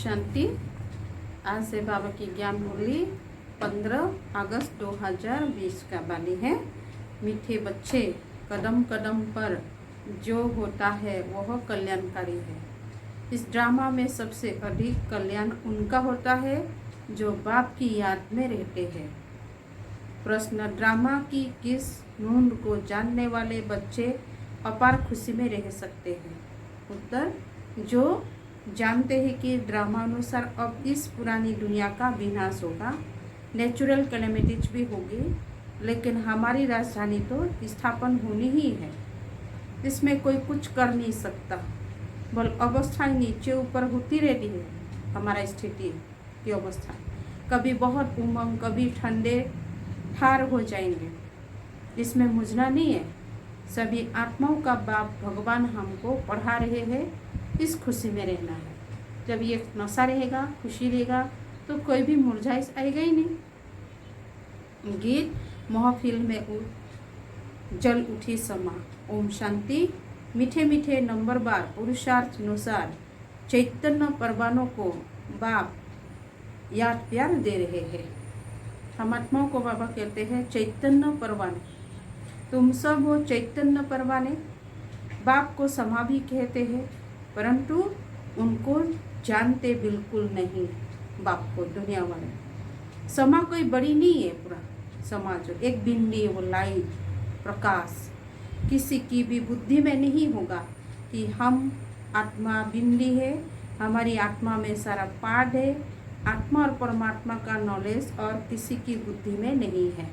शांति। आज से बाबा की ज्ञान मुरली 15 अगस्त 2020 का वाली है। मीठे बच्चे, कदम कदम पर जो होता है वह कल्याणकारी है। इस ड्रामा में सबसे अधिक कल्याण उनका होता है जो बाप की याद में रहते हैं। प्रश्न, ड्रामा की किस नूंद को जानने वाले बच्चे अपार खुशी में रह सकते हैं? उत्तर, जो जानते हैं कि ड्रामा अनुसार अब इस पुरानी दुनिया का विनाश होगा, नेचुरल कैलेमिटीज भी होगी, लेकिन हमारी राजधानी तो स्थापन होनी ही है। इसमें कोई कुछ कर नहीं सकता, बल अवस्थाएं नीचे ऊपर होती रहती है। हमारा स्थिति की अवस्था कभी बहुत उमंग, कभी ठंडे ठार हो जाएंगे। इसमें मुझना नहीं है। सभी आत्माओं का बाप भगवान हमको पढ़ा रहे हैं, इस खुशी में रहना है। जब ये नशा रहेगा, खुशी रहेगा, तो कोई भी मुरझाइश आएगा ही नहीं। गीत महफिल में जल उठी समा। ओम शांति। मीठे मीठे नंबर बार पुरुषार्थ अनुसार चैतन्य परवानों को बाप याद प्यार दे रहे हैं। हम आत्माओं को बाबा कहते हैं चैतन्य परवाने। तुम सब हो चैतन्य परवाने। बाप को समा भी कहते हैं, परंतु उनको जानते बिल्कुल नहीं। बाप को दुनिया वाले समा कोई बड़ी नहीं है। पूरा समाज एक बिंदी है, वो लाइट प्रकाश किसी की भी बुद्धि में नहीं होगा कि हम आत्मा बिंदी है, हमारी आत्मा में सारा पाठ है। आत्मा और परमात्मा का नॉलेज और किसी की बुद्धि में नहीं है।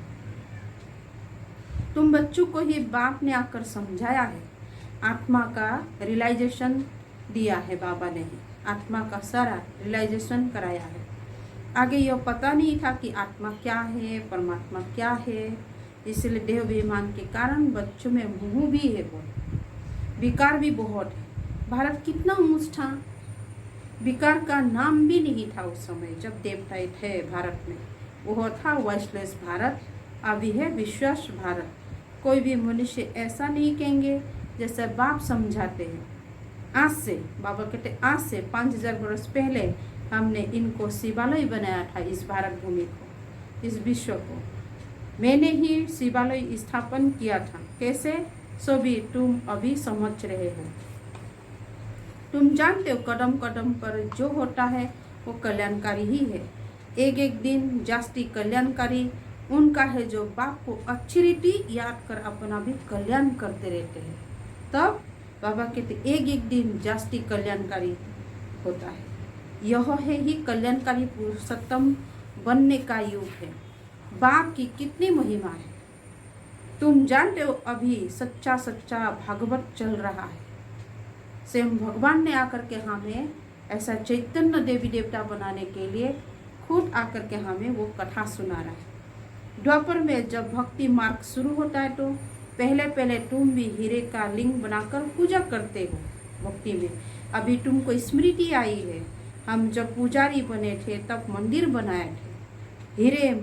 तुम बच्चों को ही बाप ने आकर समझाया है, आत्मा का रियलाइजेशन दिया है बाबा ने ही, आत्मा का सारा रियलाइजेशन कराया है। आगे यह पता नहीं था कि आत्मा क्या है, परमात्मा क्या है। इसलिए देह अभिमान के कारण बच्चों में मुँह भी है, बहुत विकार भी बहुत है। भारत कितना ऊंच था, विकार का नाम भी नहीं था उस समय जब देवताएं थे भारत में। वह था वॉइसलेस भारत, अभी है विश्वास भारत। कोई भी मनुष्य ऐसा नहीं कहेंगे जैसे बाप समझाते हैं। आज से बाबा कहते आज से 5000 वर्ष पहले हमने इनको शिवालय बनाया था। इस भारत भूमि को, इस विश्व को मैंने ही शिवालय स्थापन किया था। कैसे? सभी तुम अभी समझ रहे हो। तुम जानते हो कदम कदम पर जो होता है वो कल्याणकारी ही है। एक एक दिन जास्ती कल्याणकारी उनका है जो बाप को अच्छी रीति याद कर अपना भी कल्याण करते रहते हैं। तब बाबा कहते एक एक दिन जास्ती कल्याणकारी होता है। यह है ही कल्याणकारी पुरुषोत्तम बनने का युग है। बाप की कितनी महिमा है। तुम जानते हो अभी सच्चा सच्चा भागवत चल रहा है। स्वयं भगवान ने आकर के हमें ऐसा चैतन्य देवी देवता बनाने के लिए खुद आकर के हमें वो कथा सुना रहा है। द्वापर में जब भक्ति मार्ग शुरू होता है तो पहले पहले तुम भी हीरे का लिंग बनाकर पूजा करते हो भक्ति में। अभी तुमको स्मृति आई है, हम जब पुजारी बने थे तब मंदिर बनाए थे। हीरे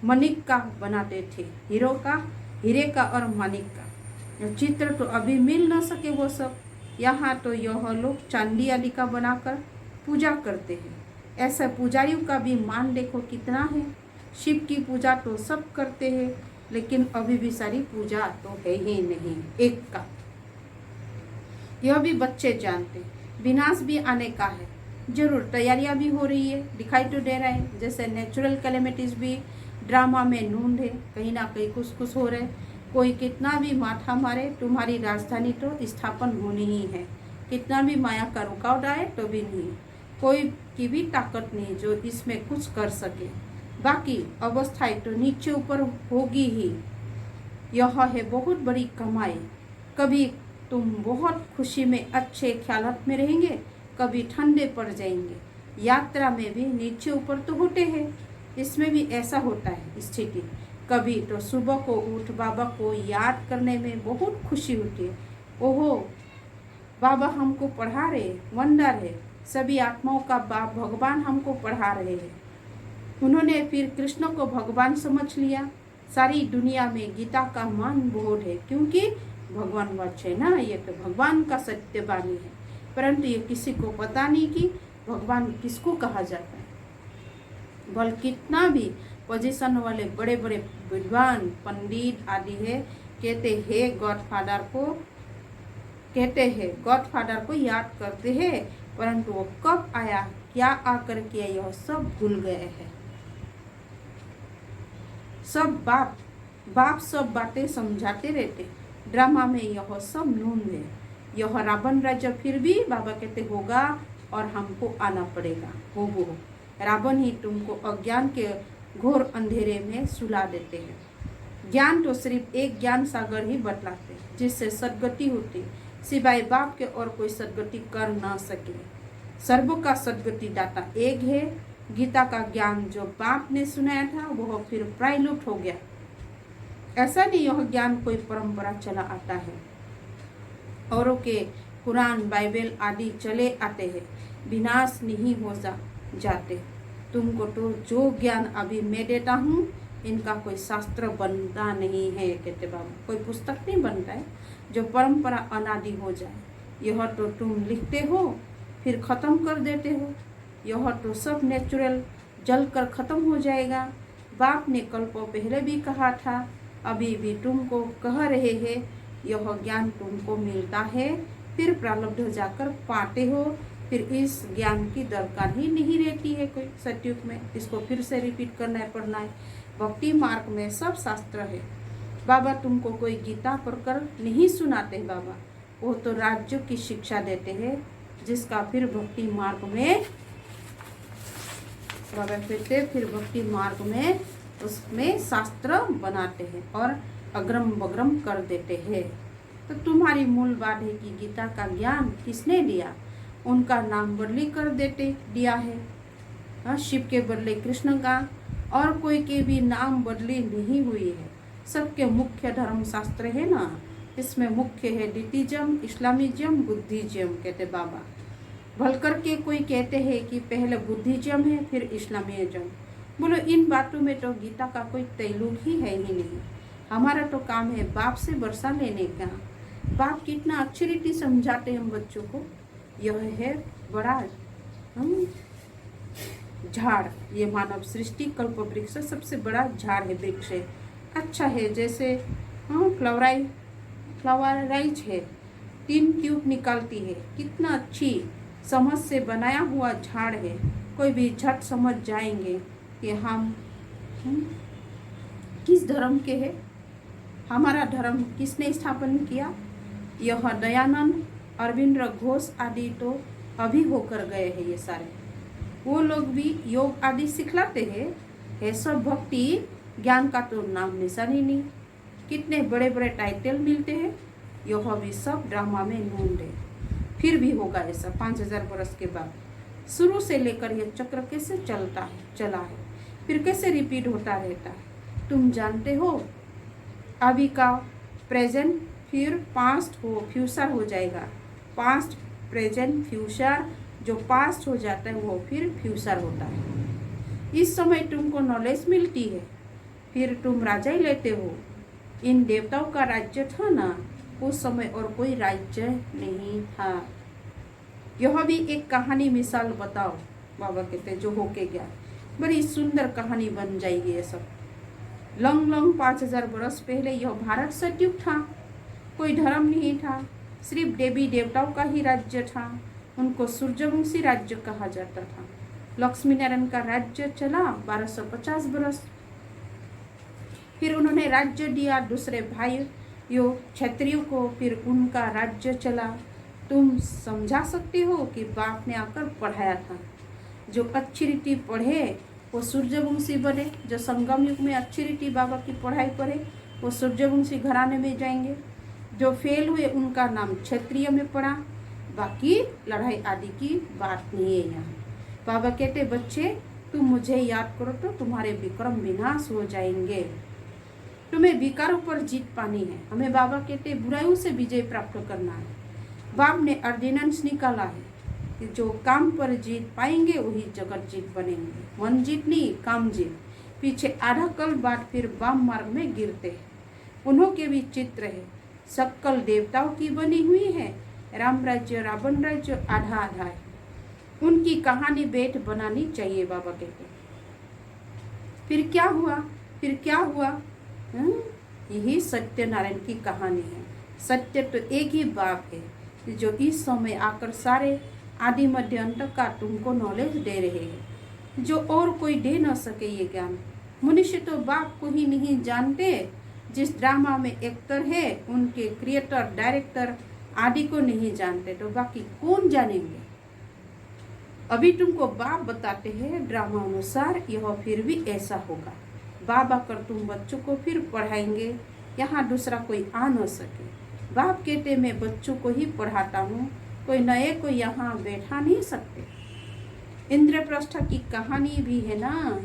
मणिक का बनाते थे, हीरे का और मणिक का चित्र तो अभी मिल ना सके वो सब। यहाँ तो यह लोग चांदी आदि का बनाकर पूजा करते हैं। ऐसा पुजारियों का भी मान देखो कितना है। शिव की पूजा तो सब करते हैं, लेकिन अभी भी सारी पूजा तो है ही नहीं एक का। यह भी बच्चे जानते, विनाश भी आने का है। जरूर तैयारियां भी हो रही है, दिखाई तो दे रहा है। जैसे नेचुरल कैलेमिटीज भी ड्रामा में नूंद है, कहीं ना कहीं कुछ कुछ हो रहा है। कोई कितना भी माथा मारे, तुम्हारी राजधानी तो स्थापन होनी ही है। कितना भी माया का रुकावट आए तो भी नहीं, कोई की भी ताकत नहीं जो इसमें कुछ कर सके। बाकी अवस्थाएं तो नीचे ऊपर होगी ही। यह है बहुत बड़ी कमाई। कभी तुम बहुत खुशी में अच्छे ख्यालात में रहेंगे, कभी ठंडे पड़ जाएंगे। यात्रा में भी नीचे ऊपर तो होते हैं, इसमें भी ऐसा होता है स्थिति। कभी तो सुबह को उठ बाबा को याद करने में बहुत खुशी होती है। ओहो, बाबा हमको पढ़ा रहे, वंडर है। सभी आत्माओं का बाप भगवान हमको पढ़ा रहे हैं। उन्होंने फिर कृष्ण को भगवान समझ लिया। सारी दुनिया में गीता का मान बहुत है, क्योंकि भगवान वच है ना, ये तो भगवान का सत्य वाणी है। परंतु ये किसी को पता नहीं कि भगवान किसको कहा जाता है? बल कितना भी पोजीशन वाले बड़े बड़े विद्वान पंडित आदि है, कहते हैं गॉडफादर को याद करते हैं, परंतु वो कब आया, क्या आकर किया, यह सब भूल गए हैं। सब बाप सब बातें समझाते रहते, ड्रामा में यह सब नून है। यह रावण राज्य फिर भी बाबा कहते होगा और हमको आना पड़ेगा। हो रावण ही तुमको अज्ञान के घोर अंधेरे में सुला देते हैं। ज्ञान तो सिर्फ एक ज्ञान सागर ही बतलाते जिससे सदगति होती, सिवाय बाप के और कोई सदगति कर ना सके। सर्व का सदगति दाता एक है। गीता का ज्ञान जो बाप ने सुनाया था वह फिर प्रायलुप्त हो गया। ऐसा नहीं यह ज्ञान कोई परंपरा चला आता है। औरों के कुरान बाइबल आदि चले आते हैं, विनाश नहीं हो जाते। तुमको तो जो ज्ञान अभी मैं देता हूँ इनका कोई शास्त्र बनता नहीं है, कहते बाबा। कोई पुस्तक नहीं बनता है जो परंपरा अनादि हो जाए। यह तो तुम लिखते हो फिर ख़त्म कर देते हो। यह तो सब नेचुरल जल कर ख़त्म हो जाएगा। बाप ने कल्पों पहले भी कहा था, अभी भी तुमको कह रहे हैं। यह ज्ञान तुमको मिलता है, फिर प्रारब्ध जाकर पाते हो, फिर इस ज्ञान की दरकार ही नहीं रहती है कोई सतयुग में। इसको फिर से रिपीट करना है, पढ़ना है। भक्ति मार्ग में सब शास्त्र है। बाबा तुमको कोई गीता पढ़कर नहीं सुनाते बाबा, वो तो राज्य की शिक्षा देते हैं, जिसका फिर भक्ति मार्ग में बाबा फिर भक्ति मार्ग में उसमें शास्त्र बनाते हैं और अग्रम बग्रम कर देते हैं। तो तुम्हारी मूल बात है कि गीता का ज्ञान किसने दिया? उनका नाम बदली कर दिया है। शिव के बदले कृष्ण का, और कोई के भी नाम बदली नहीं हुई है। सबके मुख्य धर्म शास्त्र है ना, इसमें मुख्य है डिटिज्म, इस्लामिज्म, बुद्धिज्म, कहते बाबा। भल करके कोई कहते हैं कि पहले बुद्धिज्म है फिर इस्लामिज्म। बोलो इन बातों में तो गीता का कोई तैलुक ही है ही नहीं। हमारा तो काम है बाप से वर्षा लेने का। बाप कितना अच्छी रीति समझाते हैं हम बच्चों को। यह है बड़ा झाड़, ये मानव सृष्टि कल्प वृक्ष सबसे बड़ा झाड़ है, वृक्ष है, अच्छा है। जैसे फ्लावराइज है, 3 ट्यूब निकालती है, कितना अच्छी समझ से बनाया हुआ झाड़ है। कोई भी झट समझ जाएंगे कि हम किस धर्म के हैं, हमारा धर्म किसने स्थापन किया। यह दयानंद, अरविंद घोष आदि तो अभी होकर गए हैं। ये सारे वो लोग भी योग आदि सिखलाते हैं। ये सब भक्ति ज्ञान का तो नाम निशान ही नहीं। कितने बड़े बड़े टाइटल मिलते हैं, यह भी सब ड्रामा में नूंद है। फिर भी होगा ऐसा 5000 वर्ष के बाद। शुरू से लेकर यह चक्र कैसे चला है, फिर कैसे रिपीट होता रहता है। तुम जानते हो अभी का प्रेजेंट फिर पास्ट हो फ्यूचर हो जाएगा। पास्ट प्रेजेंट फ्यूचर, जो पास्ट हो जाता है वो फिर फ्यूचर होता है। इस समय तुमको नॉलेज मिलती है, फिर तुम राजा ही लेते हो। इन देवताओं का राज्य था ना, उस समय और कोई राज्य नहीं था। यह भी एक कहानी मिसाल बताओ, बाबा कहते जो होके गया। बड़ी सुंदर कहानी बन जाएगी ये सब। लंग 5000 वर्ष पहले यह भारत सतयुग था। कोई धर्म नहीं था, सिर्फ देवी देवताओं का ही राज्य था। उनको सूर्यवंशी राज्य कहा जाता था। लक्ष्मी नारायण का राज्य चला 1250 वर्ष। फिर उन्होंने राज्य दिया दूसरे भाइयों क्षत्रियों को, फिर उनका राज्य चला। तुम समझा सकते हो कि बाप ने आकर पढ़ाया था। जो अच्छी रीति पढ़े वो सूर्यवंशी बने। जो संगम युग में अच्छी रीति बाबा की पढ़ाई पढ़े वो सूर्यवंशी घराने में जाएंगे। जो फेल हुए उनका नाम क्षत्रिय में पड़ा। बाकी लड़ाई आदि की बात नहीं है यहाँ। बाबा कहते बच्चे तुम मुझे याद करो तो तुम्हारे विक्रम विनाश हो जाएंगे। तुम्हें विकारों पर जीत पानी है। हमें बाबा कहते बुराइयों से विजय प्राप्त करना है। बाप ने ऑर्डिनेंस निकाला है कि जो काम पर जीत पाएंगे वही जगत जीत बनेंगे। मन जीत नहीं, काम जीत। पीछे आधा कल बाद फिर वाम मार्ग में गिरते हैं। उन्हों के भी चित्र है, सकल देवताओं की बनी हुई है। राम राज्य रावण राज्य आधा आधा है। उनकी कहानी बेट बनानी चाहिए, बाबा कहते। फिर क्या हुआ, फिर क्या हुआ? यही सत्यनारायण की कहानी है। सत्य तो एक ही बाप है जो इस समय आकर सारे आदि मध्य अंत का तुमको नॉलेज दे रहे हैं, जो और कोई दे न सके ये ज्ञान। मनुष्य तो बाप को ही नहीं जानते। जिस ड्रामा में एक्टर है उनके क्रिएटर डायरेक्टर आदि को नहीं जानते, तो बाकी कौन जानेंगे? अभी तुमको बाप बताते हैं ड्रामा अनुसार यह फिर भी ऐसा होगा। बाप आकर तुम बच्चों को फिर पढ़ाएंगे, यहाँ दूसरा कोई आ न सके। बाप कहते मैं बच्चों को ही पढ़ाता हूँ, कोई नए को यहाँ बैठा नहीं सकते। इंद्रप्रस्थ की कहानी भी है ना,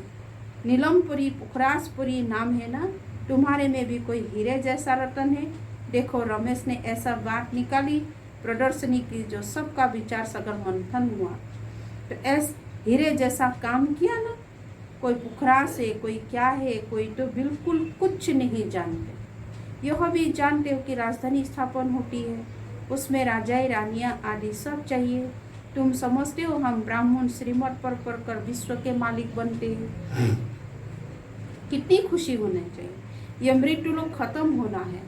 नीलमपुरी पुखराजपुरी नाम है ना। तुम्हारे में भी कोई हीरे जैसा रतन है। देखो रमेश ने ऐसा बात निकाली प्रदर्शनी की जो सबका विचार सगर मंथन हुआ, तो ऐसे हीरे जैसा काम किया ना। कोई पुखरास है, कोई क्या है, कोई तो बिल्कुल कुछ नहीं जानते। यह भी जानते हो कि राजधानी स्थापन होती है, उसमें राजाएं रानियां आदि सब चाहिए। तुम समझते हो हम ब्राह्मण श्रीमत पर पढ़कर विश्व के मालिक बनते हैं। कितनी खुशी होनी चाहिए। यह मृत्यु लोग खत्म होना है।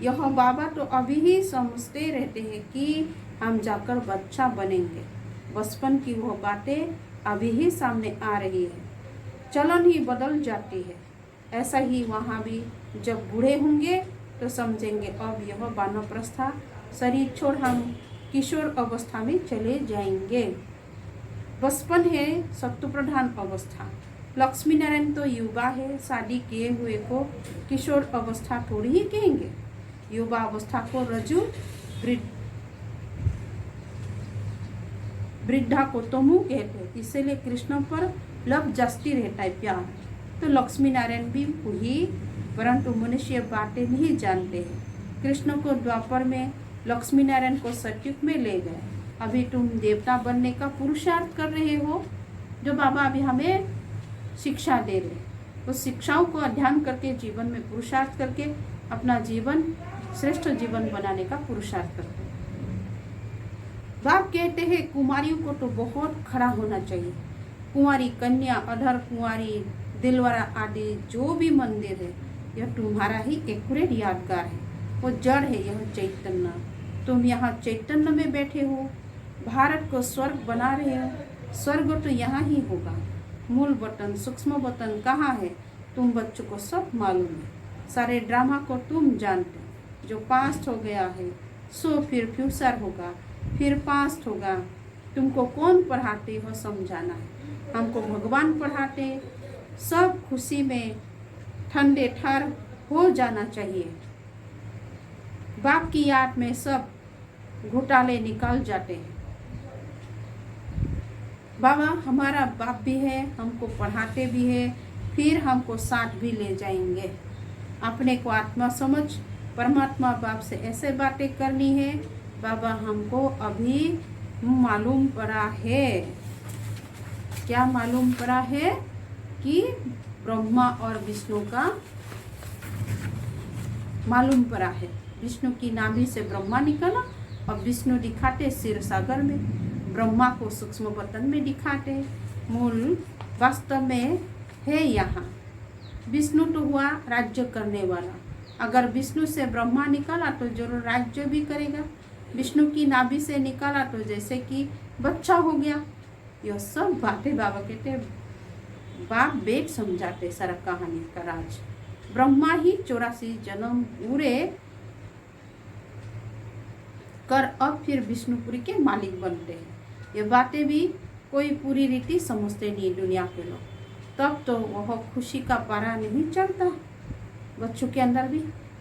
यह बाबा तो अभी ही समझते रहते हैं कि हम जाकर बच्चा बनेंगे। बचपन की वो बातें अभी ही सामने आ रही है। चलन ही बदल जाती है। ऐसा ही वहाँ भी जब बूढ़े होंगे तो समझेंगे अब यह वानप्रस्था शरीर छोड़ हम किशोर अवस्था में चले जाएंगे। बचपन है सत्व प्रधान अवस्था। लक्ष्मी नारायण तो युवा है, शादी किए हुए को किशोर अवस्था थोड़ी ही कहेंगे। युवा अवस्था को रजु, वृद्धा को तमु कहते हैं। इसलिए कृष्ण पर लव जास्ती रहता है, प्यार। तो लक्ष्मी नारायण भी वही, परंतु मनुष्य बातें नहीं जानते हैं। कृष्ण को द्वापर में, लक्ष्मी नारायण को सतयुग में ले गए। अभी तुम देवता बनने का पुरुषार्थ कर रहे हो, जो बाबा अभी हमें शिक्षा दे रहे। उस शिक्षाओं को अध्ययन करके जीवन में पुरुषार्थ करके अपना जीवन श्रेष्ठ जीवन बनाने का पुरुषार्थ करते हैं। बाप कहते हैं कुमारियों को तो बहुत खड़ा होना चाहिए। कुंवारी कन्या, अधर कुंवारी, दिलवारा आदि जो भी मंदिर है यह तुम्हारा ही एक्यूरेट यादगार है। वो जड़ है यह चैतन्य। तुम यहाँ चैतन्य में बैठे हो, भारत को स्वर्ग बना रहे हो। स्वर्ग तो यहाँ ही होगा। मूल बटन, सूक्ष्म बटन कहाँ है तुम बच्चों को सब मालूम है। सारे ड्रामा को तुम जानते हो। जो पास्ट हो गया है सो फिर फ्यूचर होगा, फिर पास्ट होगा। तुमको कौन पढ़ाते हो समझाना है। हमको भगवान पढ़ाते। सब खुशी में ठंडे ठर हो जाना चाहिए। बाप की याद में सब घोटाले निकल जाते हैं। बाबा हमारा बाप भी है, हमको पढ़ाते भी है, फिर हमको साथ भी ले जाएंगे। अपने को आत्मा समझ परमात्मा बाप से ऐसे बातें करनी है। बाबा हमको अभी मालूम पड़ा है, क्या मालूम पड़ा है कि ब्रह्मा और विष्णु का मालूम पड़ा है। विष्णु की नाभि से ब्रह्मा निकला और विष्णु दिखाते क्षीर सागर में, ब्रह्मा को सूक्ष्म बतन में दिखाते। मूल वास्तव में है यहाँ। विष्णु तो हुआ राज्य करने वाला। अगर विष्णु से ब्रह्मा निकाला तो जरूर राज्य भी करेगा। विष्णु की नाभि से निकाला तो जैसे कि बच्चा हो गया। यह सब बातें बाबा कहते बाप बेट समझाते सारा कहानी का राज। ब्रह्मा ही 84 जन्म पूरे कर अब फिर विष्णुपुरी के मालिक बनते हैं। ये बातें भी कोई पूरी रीति समझते नहीं दुनिया के लोग। तब तो वह खुशी का पारा नहीं चढ़ता बच्चों के अंदर भी।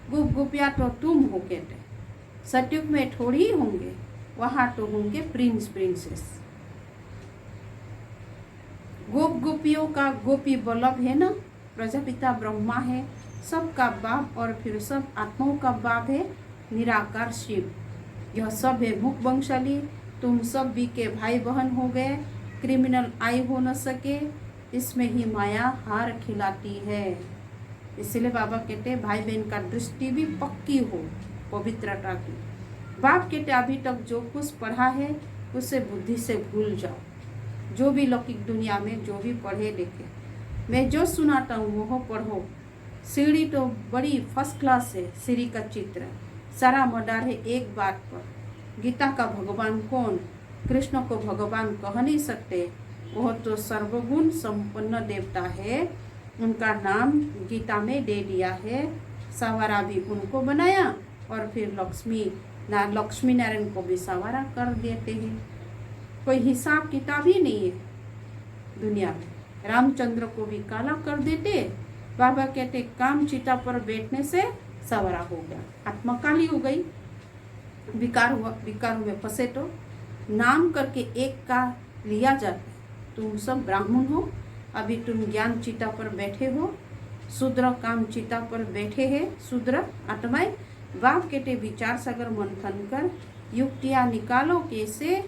गुप गुपिया तो तुम हो कहते। सतयुग में थोड़ी ही होंगे, वहाँ तो होंगे प्रिंस प्रिंसेस। गोप गोपियों का गोपी बल्लभ है ना, प्रजापिता ब्रह्मा है, सबका बाप, और फिर सब आत्माओं का बाप है निराकार शिव। यह सब है मुख वंशाली। तुम सब भी के भाई बहन हो गए। क्रिमिनल आई हो न सके, इसमें ही माया हार खिलाती है। इसलिए बाबा कहते भाई बहन का दृष्टि भी पक्की हो पवित्रता की। बाप कहते अभी तक जो कुछ पढ़ा है उसे बुद्धि से भूल जाओ। जो भी लौकिक दुनिया में जो भी पढ़े लिखे, मैं जो सुनाता हूँ वो पढ़ो। सीढ़ी तो बड़ी फर्स्ट क्लास है, सीढ़ी का चित्र सारा मदार है एक बात पर। गीता का भगवान कौन? कृष्ण को भगवान कह नहीं सकते, वह तो सर्वगुण संपन्न देवता है। उनका नाम गीता में दे दिया है। सवारा भी उनको बनाया और फिर लक्ष्मी नारायण को भी सवारा कर देते हैं। कोई हिसाब किताब ही नहीं है दुनिया में। रामचंद्र को भी काला कर देते। बाबा कहते काम चिता पर बैठने से सवारा हो गया, आत्मा काली हो गई। विकार में फंसे तो नाम करके एक का लिया जाता है। तुम सब ब्राह्मण हो, अभी तुम ज्ञान चिता पर बैठे हो, शूद्र काम चिता पर बैठे हैं, शूद्र आत्माएं। बाप कहते विचार सागर मंथन कर युक्तियाँ निकालो, कैसे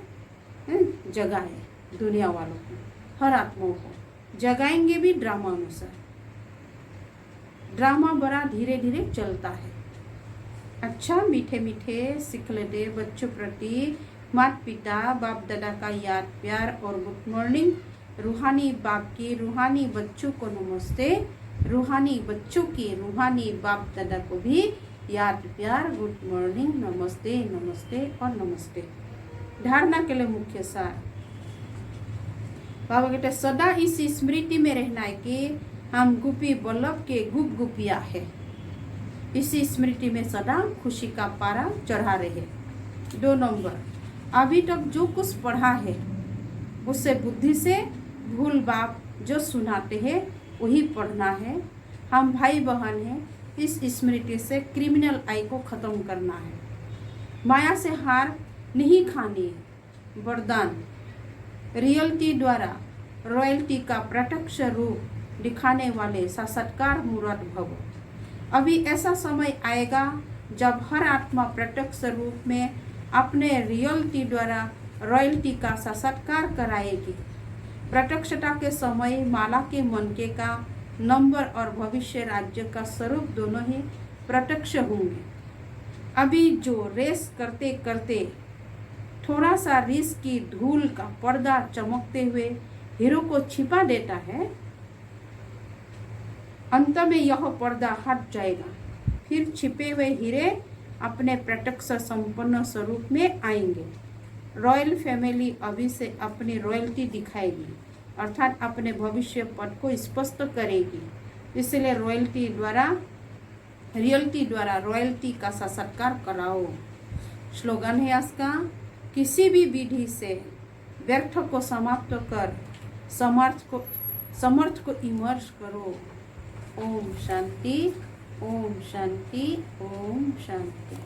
जगाए दुनिया वालों को, हर आत्माओं को जगाएंगे भी ड्रामा अनुसार। ड्रामा बड़ा धीरे धीरे चलता है। अच्छा मीठे मीठे सीख लेते बच्चों प्रति माता पिता बाप दादा का याद प्यार और गुड मॉर्निंग। रूहानी बाप की रूहानी बच्चों को नमस्ते, रूहानी बच्चों की रूहानी बाप दादा को भी याद प्यार गुड मॉर्निंग, नमस्ते नमस्ते और नमस्ते। धारणा के लिए मुख्य सार बाबा कहते सदा इस स्मृति में रहना है कि हम गुपी बल्लभ के गुप गुपिया है। इसी स्मृति में सदा खुशी का पारा चढ़ा रहे। 2 नंबर, अभी तक जो कुछ पढ़ा है उससे बुद्धि से भूल बाप जो सुनाते हैं वही पढ़ना है। हम भाई बहन हैं, इस स्मृति से क्रिमिनल आई को खत्म करना है। माया से हार नहीं खानी है। वरदान रियलिटी द्वारा रॉयल्टी का प्रत्यक्ष रूप दिखाने वाले साक्षात्कार मूर्त भव। अभी ऐसा समय आएगा जब हर आत्मा प्रत्यक्ष रूप में अपने रियलिटी द्वारा रॉयल्टी का साक्षात्कार कराएगी। प्रत्यक्षता के समय माला के मनके का नंबर और भविष्य राज्य का स्वरूप दोनों ही प्रत्यक्ष होंगे। अभी जो रेस करते करते थोड़ा सा रिस की धूल का पर्दा चमकते हुए हीरो को छिपा देता है, अंत में यह पर्दा हट जाएगा। फिर छिपे हुए हीरे अपने प्रत्यक्ष संपन्न स्वरूप में आएंगे। रॉयल फैमिली अभी से अपनी रॉयल्टी दिखाएगी, अर्थात अपने भविष्य पद को स्पष्ट करेगी। इसलिए रियलिटी द्वारा रॉयल्टी का साक्षात्कार कराओ। स्लोगन है आज का, किसी भी विधि से व्यर्थ को समाप्त कर समर्थ को इमर्ज करो। ओम शांति, ओम शांति, ओम शांति।